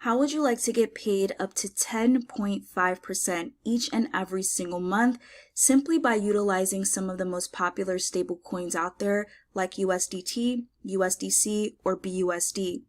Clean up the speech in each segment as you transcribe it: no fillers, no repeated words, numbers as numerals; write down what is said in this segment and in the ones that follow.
How would you like to get paid up to 10.5% each and every single month simply by utilizing some of the most popular stable coins out there like USDT, USDC, or BUSD?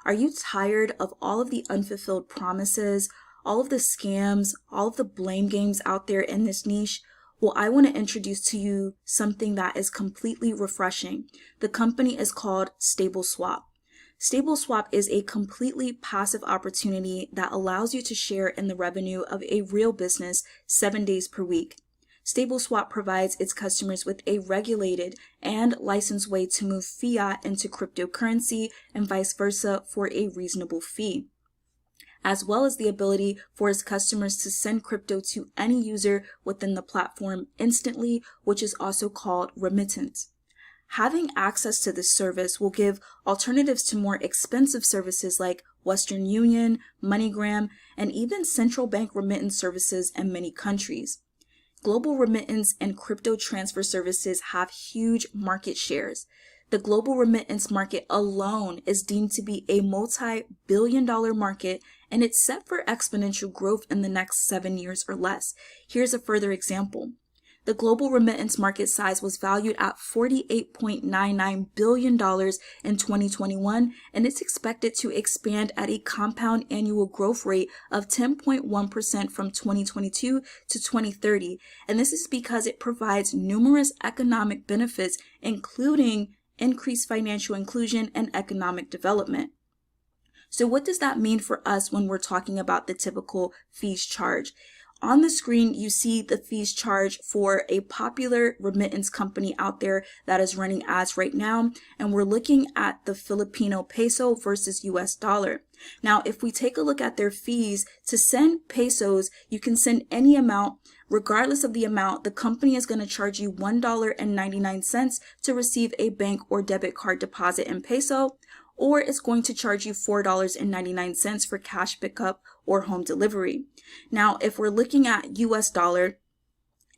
Are you tired of all of the unfulfilled promises, all of the scams, all of the blame games out there in this niche? Well, I want to introduce to you something that is completely refreshing. The company is called StableSwap. StableSwap is a completely passive opportunity that allows you to share in the revenue of a real business 7 days per week. StableSwap provides its customers with a regulated and licensed way to move fiat into cryptocurrency and vice versa for a reasonable fee, as well as the ability for its customers to send crypto to any user within the platform instantly, which is also called remittance. Having access to this service will give alternatives to more expensive services like Western Union, MoneyGram, and even central bank remittance services in many countries. Global remittance and crypto transfer services have huge market shares. The global remittance market alone is deemed to be a multi-billion-dollar market, and it's set for exponential growth in the next 7 years or less. Here's a further example. The global remittance market size was valued at $48.99 billion in 2021, and it's expected to expand at a compound annual growth rate of 10.1% from 2022 to 2030. And this is because it provides numerous economic benefits, including increased financial inclusion and economic development. So what does that mean for us when we're talking about the typical fees charged? On the screen, you see the fees charged for a popular remittance company out there that is running ads right now, and we're looking at the Filipino peso versus US dollar. Now, if we take a look at their fees, to send pesos, you can send any amount. Regardless of the amount, the company is going to charge you $1.99 to receive a bank or debit card deposit in peso, or it's going to charge you $4.99 for cash pickup or home delivery. Now, if we're looking at US dollar,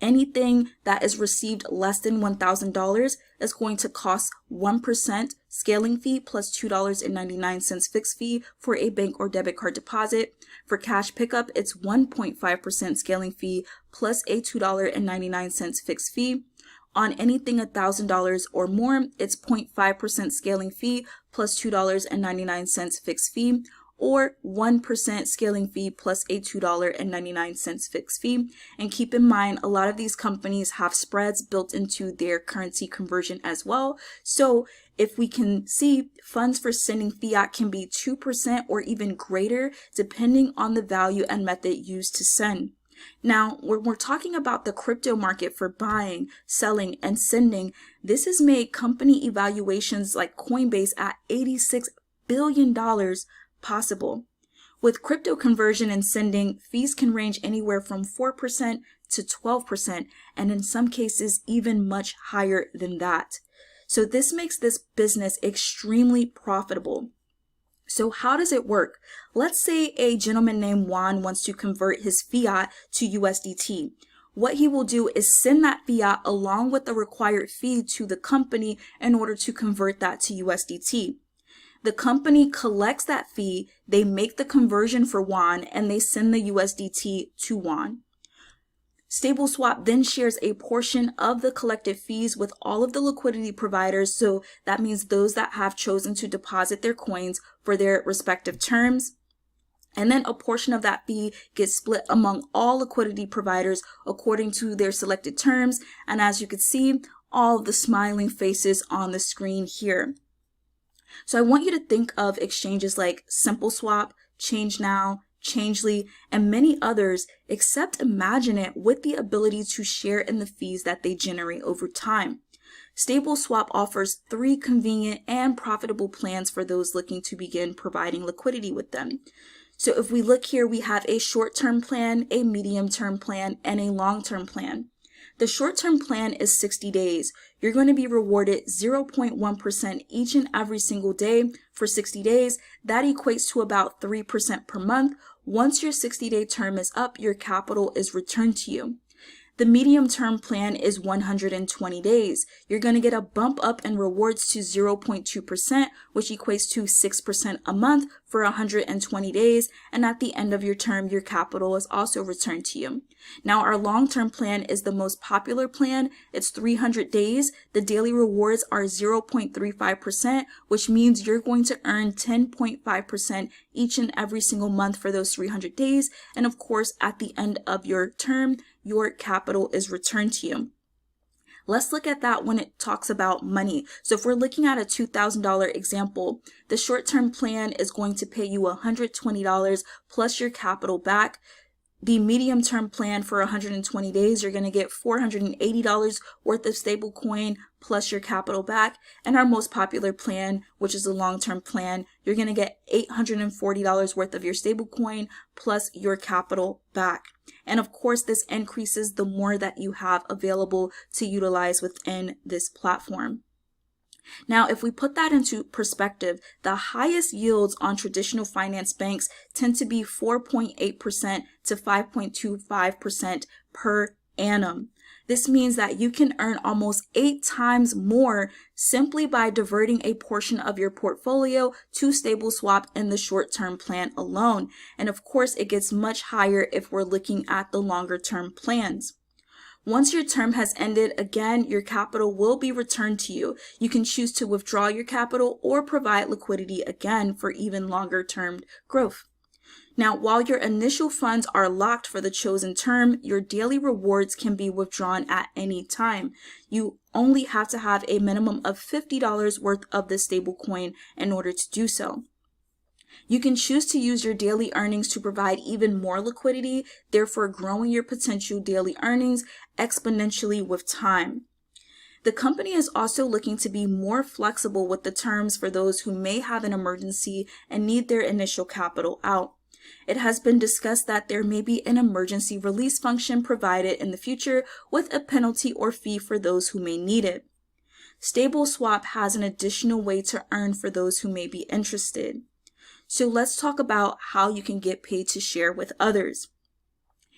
anything that is received less than $1,000 is going to cost 1% scaling fee plus $2.99 fixed fee for a bank or debit card deposit. For cash pickup, it's 1.5% scaling fee plus a $2.99 fixed fee. On anything $1,000 or more, it's 0.5% scaling fee plus $2.99 fixed fee, or 1% scaling fee plus a $2.99 fixed fee. And keep in mind, a lot of these companies have spreads built into their currency conversion as well. So if we can see, funds for sending fiat can be 2% or even greater, depending on the value and method used to send. Now, when we're talking about the crypto market for buying, selling, and sending, this has made company evaluations like Coinbase at $86 billion possible. With crypto conversion and sending, fees can range anywhere from 4% to 12%, and in some cases, even much higher than that. So this makes this business extremely profitable. So how does it work? Let's say a gentleman named Juan wants to convert his fiat to USDT. What he will do is send that fiat along with the required fee to the company in order to convert that to USDT. The company collects that fee, they make the conversion for Juan, and they send the USDT to Juan. StableSwap then shares a portion of the collected fees with all of the liquidity providers, so that means those that have chosen to deposit their coins for their respective terms. And then a portion of that fee gets split among all liquidity providers according to their selected terms. And as you can see, all of the smiling faces on the screen here. So I want you to think of exchanges like SimpleSwap, ChangeNow, Changely, and many others, except imagine it with the ability to share in the fees that they generate over time. StableSwap offers 3 convenient and profitable plans for those looking to begin providing liquidity with them. So if we look here, we have a short-term plan, a medium-term plan, and a long-term plan. The short-term plan is 60 days. You're going to be rewarded 0.1% each and every single day for 60 days. That equates to about 3% per month. Once your 60-day term is up, your capital is returned to you. The medium-term plan is 120 days. You're going to get a bump up in rewards to 0.2%, which equates to 6% a month for 120 days. And at the end of your term, your capital is also returned to you. Now, our long-term plan is the most popular plan. It's 300 days. The daily rewards are 0.35%, which means you're going to earn 10.5% each and every single month for those 300 days. And of course, at the end of your term, your capital is returned to you. Let's look at that when it talks about money. So if we're looking at a $2,000 example, the short-term plan is going to pay you $120 plus your capital back. The medium-term plan for 120 days, you're going to get $480 worth of stable coin plus your capital back. And our most popular plan, which is the long-term plan, you're going to get $840 worth of your stable coin plus your capital back. And of course, this increases the more that you have available to utilize within this platform. Now, if we put that into perspective, the highest yields on traditional finance banks tend to be 4.8% to 5.25% per annum. This means that you can earn almost 8 times more simply by diverting a portion of your portfolio to StableSwap in the short-term plan alone. And of course, it gets much higher if we're looking at the longer-term plans. Once your term has ended, again, your capital will be returned to you. You can choose to withdraw your capital or provide liquidity again for even longer-term growth. Now, while your initial funds are locked for the chosen term, your daily rewards can be withdrawn at any time. You only have to have a minimum of $50 worth of the stablecoin in order to do so. You can choose to use your daily earnings to provide even more liquidity, therefore growing your potential daily earnings exponentially with time. The company is also looking to be more flexible with the terms for those who may have an emergency and need their initial capital out. It has been discussed that there may be an emergency release function provided in the future with a penalty or fee for those who may need it. StableSwap has an additional way to earn for those who may be interested. So let's talk about how you can get paid to share with others.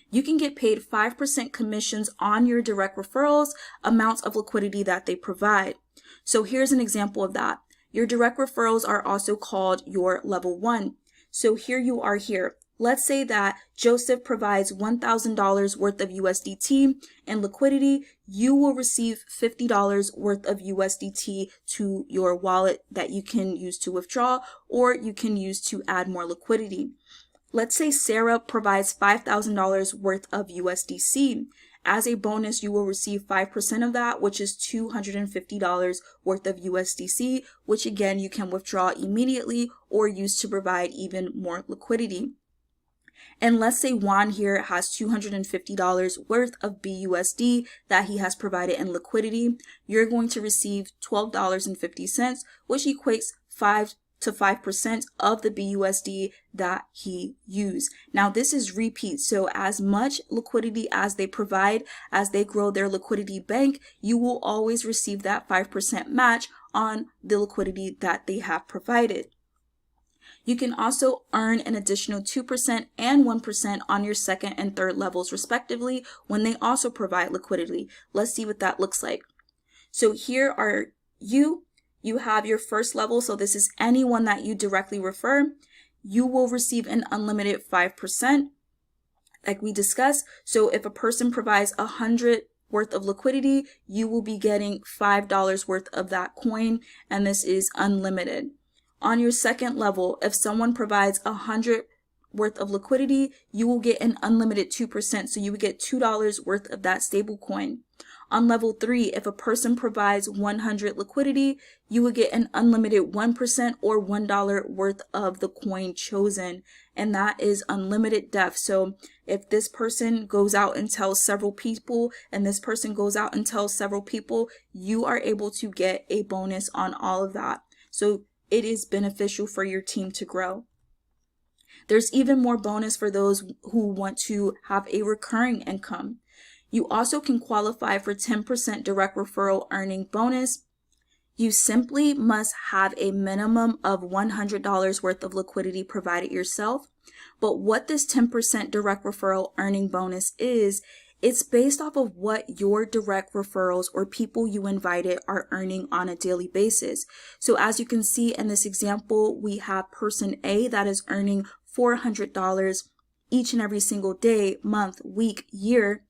You can get paid 5% commissions on your direct referrals, amounts of liquidity that they provide. So here's an example of that. Your direct referrals are also called your level 1. So here you are here. Let's say that Joseph provides $1,000 worth of USDT in liquidity. You will receive $50 worth of USDT to your wallet that you can use to withdraw, or you can use to add more liquidity. Let's say Sarah provides $5,000 worth of USDC. As a bonus, you will receive 5% of that, which is $250 worth of USDC, which again, you can withdraw immediately or use to provide even more liquidity. And let's say Juan here has $250 worth of BUSD that he has provided in liquidity. You're going to receive $12.50, which equates 5% of the BUSD that he used. Now this is repeat, so as much liquidity as they provide, as they grow their liquidity bank, you will always receive that 5% match on the liquidity that they have provided. You can also earn an additional 2% and 1% on your second and third levels respectively when they also provide liquidity. Let's see what that looks like. So here are you have your first level, so this is anyone that you directly refer. You will receive an unlimited 5%, like we discussed. So if a person provides 100 worth of liquidity, you will be getting $5 worth of that coin, and this is unlimited. On your second level, if someone provides 100 worth of liquidity, you will get an unlimited 2%, so you would get $2 worth of that stable coin. On level 3, if a person provides 100 liquidity, you would get an unlimited 1% or $1 worth of the coin chosen, and that is unlimited depth. So if this person goes out and tells several people, and this person goes out and tells several people, you are able to get a bonus on all of that. So it is beneficial for your team to grow. There's even more bonus for those who want to have a recurring income. You also can qualify for 10% direct referral earning bonus. You simply must have a minimum of $100 worth of liquidity provided yourself. But what this 10% direct referral earning bonus is It's based off of what your direct referrals or people you invited are earning on a daily basis. So as you can see in this example, we have person A that is earning $400 each and every single day, month, week, year.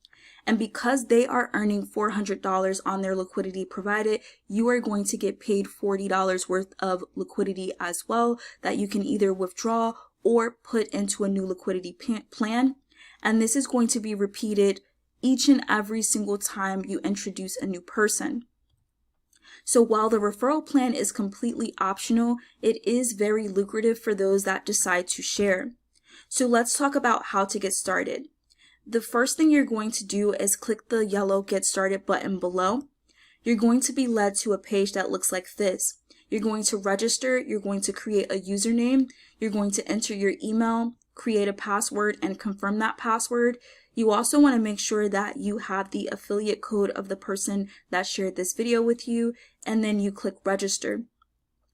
And because they are earning $400 on their liquidity provided, you are going to get paid $40 worth of liquidity as well that you can either withdraw or put into a new liquidity plan. And this is going to be repeated each and every single time you introduce a new person. So while the referral plan is completely optional, it is very lucrative for those that decide to share. So let's talk about how to get started. The first thing you're going to do is click the yellow Get Started button below. You're going to be led to a page that looks like this. You're going to register, you're going to create a username, you're going to enter your email, create a password, and confirm that password. You also want to make sure that you have the affiliate code of the person that shared this video with you, and then you click register.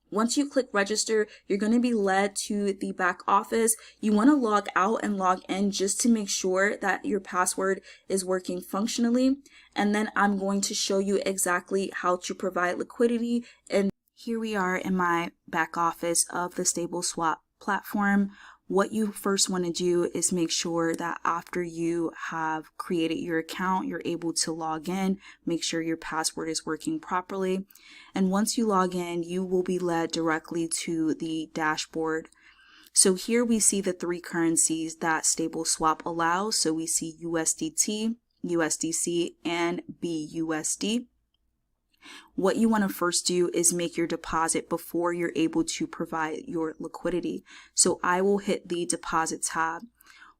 Once you click register, you're going to be led to the back office. You want to log out and log in just to make sure that your password is working functionally. And then I'm going to show you exactly how to provide liquidity. And here we are in my back office of the StableSwap platform. What you first want to do is make sure that after you have created your account, you're able to log in, make sure your password is working properly. And once you log in, you will be led directly to the dashboard. So here we see the three currencies that StableSwap allows. So we see USDT, USDC, and BUSD. What you want to first do is make your deposit before you're able to provide your liquidity. So I will hit the deposit tab.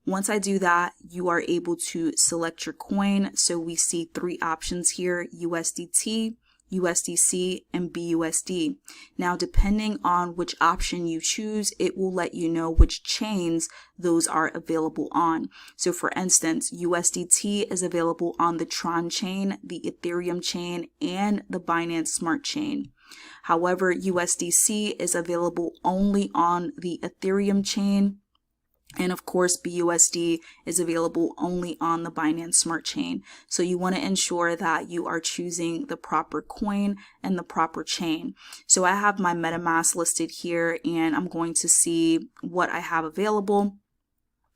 Once I do that, you are able to select your coin. So we see three options here: USDT, USDC, and BUSD. Now, depending on which option you choose, it will let you know which chains those are available on. So for instance, USDT is available on the Tron chain, the Ethereum chain, and the Binance Smart chain. However, USDC is available only on the Ethereum chain. And of course, BUSD is available only on the Binance Smart Chain. So you want to ensure that you are choosing the proper coin and the proper chain. So I have my MetaMask listed here, and I'm going to see what I have available.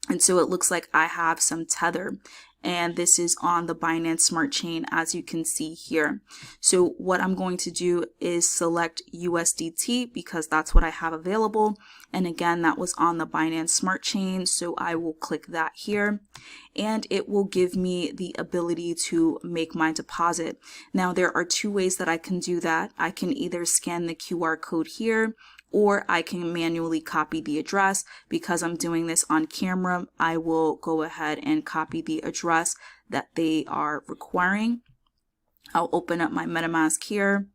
And so it looks like I have some Tether, and this is on the Binance Smart Chain, as you can see here. So what I'm going to do is select USDT because that's what I have available. And again, that was on the Binance Smart Chain. So I will click that here, and it will give me the ability to make my deposit. Now, there are two ways that I can do that. I can either scan the QR code here, or I can manually copy the address. Because I'm doing this on camera, I will go ahead and copy the address that they are requiring. I'll open up my MetaMask here,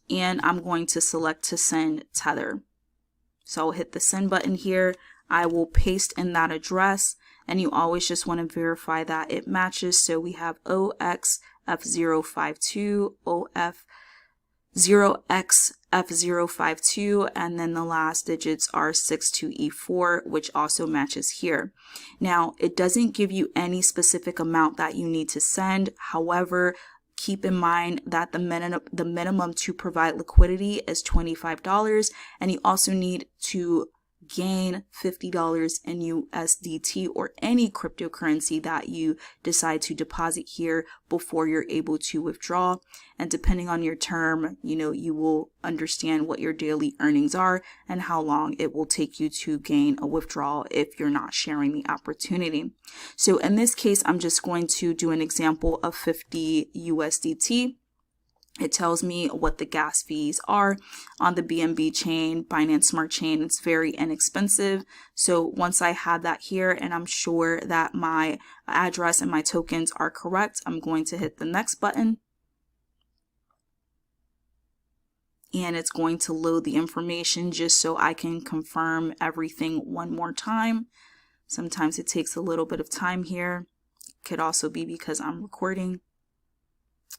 and I'm going to select to send Tether. So I'll hit the send button here. I will paste in that address, and you always just want to verify that it matches. So we have OXF052, OF0XF052, and then the last digits are 62E4, which also matches here. Now, it doesn't give you any specific amount that you need to send. However, keep in mind that the minimum to provide liquidity is $25, and you also need to gain $50 in USDT or any cryptocurrency that you decide to deposit here before you're able to withdraw. And depending on your term, you will understand what your daily earnings are and how long it will take you to gain a withdrawal if you're not sharing the opportunity. So in this case, I'm just going to do an example of 50 USDT. It tells me what the gas fees are on the BNB chain, Binance Smart Chain. It's very inexpensive. So once I have that here and I'm sure that my address and my tokens are correct, I'm going to hit the next button. And it's going to load the information just so I can confirm everything one more time. Sometimes it takes a little bit of time here. Could also be because I'm recording,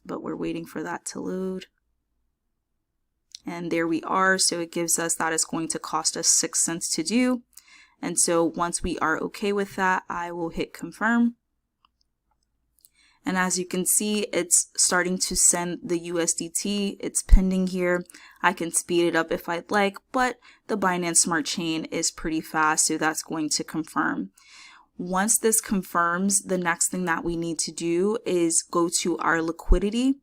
but we're waiting for that to load. And there we are. So it gives us that it's going to cost us 6 cents to do. And so once we are okay with that, I will hit confirm. And as you can see, it's starting to send the USDT. It's pending here. I can speed it up if I'd like, but the Binance Smart Chain is pretty fast, so that's going to confirm. Once this confirms, the next thing that we need to do is go to our liquidity,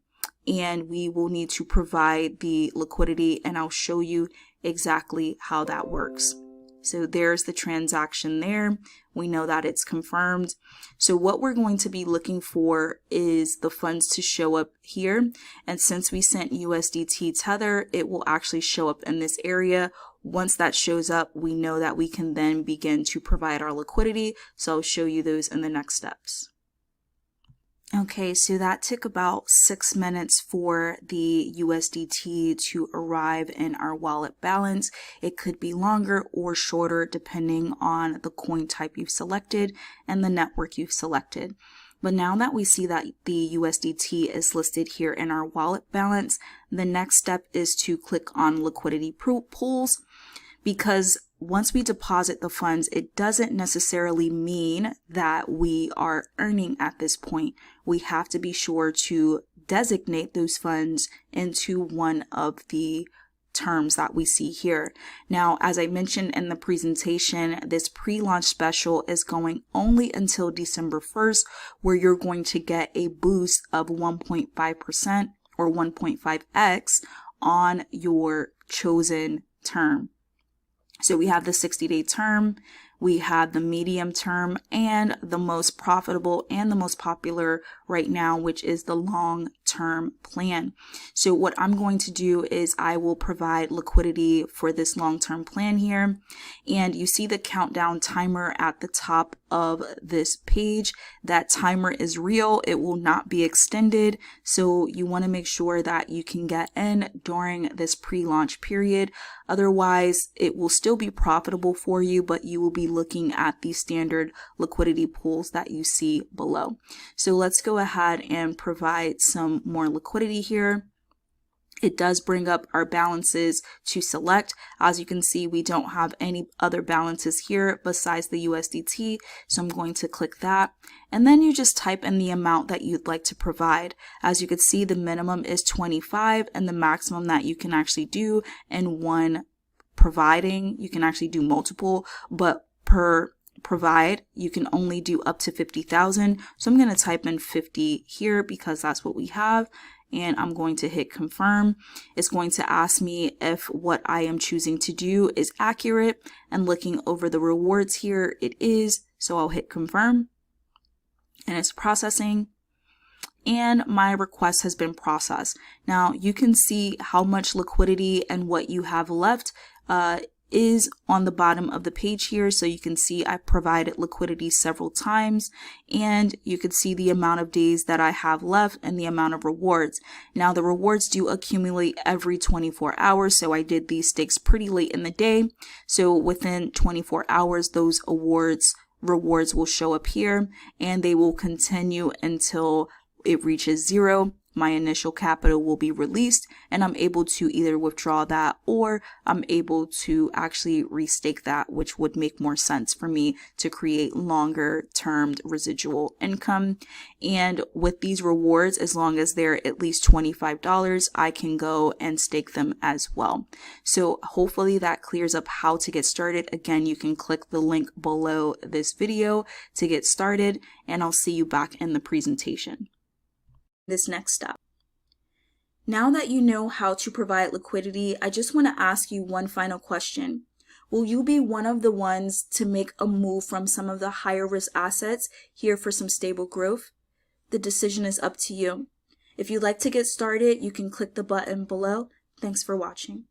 and we will need to provide the liquidity, and I'll show you exactly how that works. So there's the transaction there. We know that it's confirmed. So what we're going to be looking for is the funds to show up here. And since we sent USDT Tether, it will actually show up in this area. Once that shows up, we know that we can then begin to provide our liquidity. So I'll show you those in the next steps. Okay, so that took about 6 minutes for the USDT to arrive in our wallet balance. It could be longer or shorter depending on the coin type you've selected and the network you've selected. But now that we see that the USDT is listed here in our wallet balance, the next step is to click on liquidity pools, because once we deposit the funds, it doesn't necessarily mean that we are earning at this point. We have to be sure to designate those funds into one of the terms that we see here. Now, as I mentioned in the presentation, this pre-launch special is going only until December 1st, where you're going to get a boost of 1.5% or 1.5x on your chosen term. So we have the 60-day term, we have the medium term, and the most profitable and the most popular right now, which is the long-term plan. So what I'm going to do is I will provide liquidity for this long-term plan here. And you see the countdown timer at the top of this page. That timer is real. It will not be extended. So you want to make sure that you can get in during this pre-launch period. Otherwise, it will still be profitable for you, but you will be looking at the standard liquidity pools that you see below. So let's go ahead and provide some more liquidity here. It does bring up our balances to select. As you can see, we don't have any other balances here besides the USDT. So I'm going to click that. And then you just type in the amount that you'd like to provide. As you can see, the minimum is 25 and the maximum that you can actually do in one providing, you can actually do multiple, but per provide, you can only do up to 50,000. So I'm going to type in 50 here because that's what we have. And I'm going to hit confirm. It's going to ask me if what I am choosing to do is accurate, and looking over the rewards here, it is. So I'll hit confirm and it's processing. And my request has been processed. Now you can see how much liquidity and what you have left is on the bottom of the page here. So you can see I provided liquidity several times, and you can see the amount of days that I have left and the amount of rewards. Now the rewards do accumulate every 24 hours. So I did these stakes pretty late in the day. So within 24 hours, those rewards will show up here, and they will continue until it reaches 0. My initial capital will be released, and I'm able to either withdraw that or I'm able to actually restake that, which would make more sense for me to create longer termed residual income. And with these rewards, as long as they're at least $25, I can go and stake them as well. So hopefully that clears up how to get started. Again, you can click the link below this video to get started, and I'll see you back in the presentation. This next step. Now that you know how to provide liquidity, I just want to ask you one final question. Will you be one of the ones to make a move from some of the higher risk assets here for some stable growth? The decision is up to you. If you'd like to get started, you can click the button below. Thanks for watching.